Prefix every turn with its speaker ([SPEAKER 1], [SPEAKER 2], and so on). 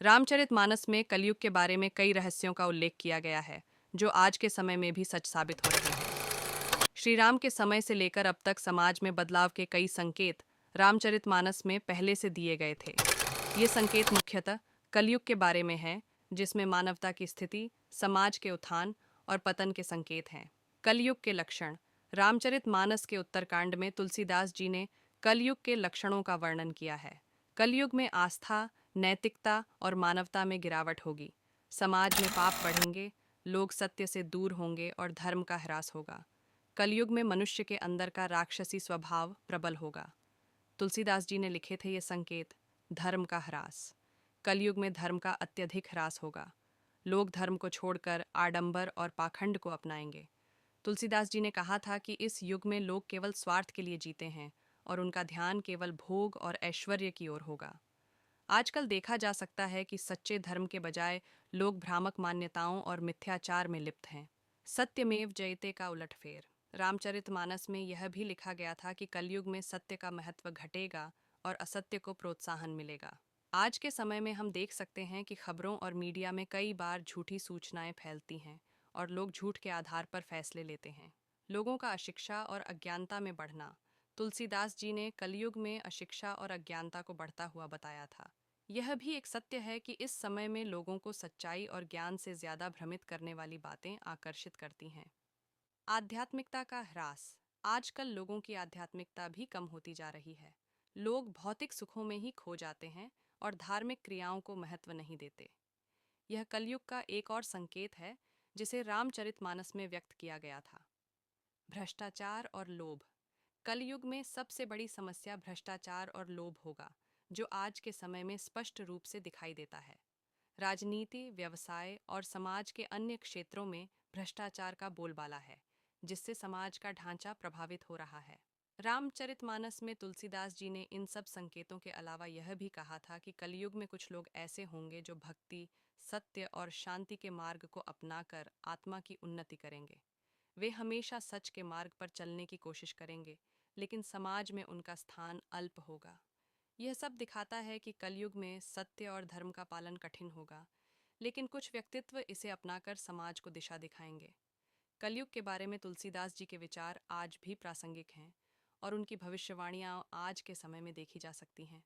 [SPEAKER 1] रामचरितमानस में कलयुग के बारे में कई रहस्यों का उल्लेख किया गया है, जो आज के समय में भी सच साबित हो रहे हैं। श्री राम के समय से लेकर अब तक समाज में बदलाव के कई संकेत रामचरितमानस में पहले से दिए गए थे। ये संकेत मुख्यतः कलयुग के बारे में हैं, जिसमें मानवता की स्थिति, समाज के उत्थान और पतन के संकेत हैं। कलयुग के लक्षण। रामचरितमानस के उत्तरकांड में तुलसीदास जी ने कलयुग के लक्षणों का वर्णन किया है। कलयुग में आस्था, नैतिकता और मानवता में गिरावट होगी। समाज में पाप बढ़ेंगे, लोग सत्य से दूर होंगे और धर्म का ह्रास होगा। कलयुग में मनुष्य के अंदर का राक्षसी स्वभाव प्रबल होगा। तुलसीदास जी ने लिखे थे ये संकेत। धर्म का ह्रास। कलयुग में धर्म का अत्यधिक ह्रास होगा। लोग धर्म को छोड़कर आडंबर और पाखंड को अपनाएंगे। तुलसीदास जी ने कहा था कि इस युग में लोग केवल स्वार्थ के लिए जीते हैं और उनका ध्यान केवल भोग और ऐश्वर्य की ओर होगा। आजकल देखा जा सकता है कि सच्चे धर्म के बजाय लोग भ्रामक मान्यताओं और मिथ्याचार में लिप्त हैं। सत्यमेव जयते का उलटफेर। रामचरितमानस में यह भी लिखा गया था कि कलयुग में सत्य का महत्व घटेगा और असत्य को प्रोत्साहन मिलेगा। आज के समय में हम देख सकते हैं कि खबरों और मीडिया में कई बार झूठी सूचनाएं फैलती हैं और लोग झूठ के आधार पर फैसले लेते हैं। लोगों का अशिक्षा और अज्ञानता में बढ़ना। तुलसीदास जी ने कलयुग में अशिक्षा और अज्ञानता को बढ़ता हुआ बताया था। यह भी एक सत्य है कि इस समय में लोगों को सच्चाई और ज्ञान से ज्यादा भ्रमित करने वाली बातें आकर्षित करती हैं। आध्यात्मिकता का ह्रास। आजकल लोगों की आध्यात्मिकता भी कम होती जा रही है। लोग भौतिक सुखों में ही खो जाते हैं और धार्मिक क्रियाओं को महत्व नहीं देते। यह कलयुग का एक और संकेत है, जिसे रामचरितमानस में व्यक्त किया गया था। भ्रष्टाचार और लोभ। कलयुग में सबसे बड़ी समस्या भ्रष्टाचार और लोभ होगा, जो आज के समय में स्पष्ट रूप से दिखाई देता है। राजनीति, व्यवसाय और समाज के अन्य क्षेत्रों में भ्रष्टाचार का बोलबाला है, जिससे समाज का ढांचा प्रभावित हो रहा है। रामचरितमानस में तुलसीदास जी ने इन सब संकेतों के अलावा यह भी कहा था कि कलयुग में कुछ लोग ऐसे होंगे जो भक्ति, सत्य और शांति के मार्ग को अपनाकर आत्मा की उन्नति करेंगे। वे हमेशा सच के मार्ग पर चलने की कोशिश करेंगे, लेकिन समाज में उनका स्थान अल्प होगा। यह सब दिखाता है कि कलयुग में सत्य और धर्म का पालन कठिन होगा, लेकिन कुछ व्यक्तित्व इसे अपनाकर समाज को दिशा दिखाएंगे। कलयुग के बारे में तुलसीदास जी के विचार आज भी प्रासंगिक हैं और उनकी भविष्यवाणियां आज के समय में देखी जा सकती हैं।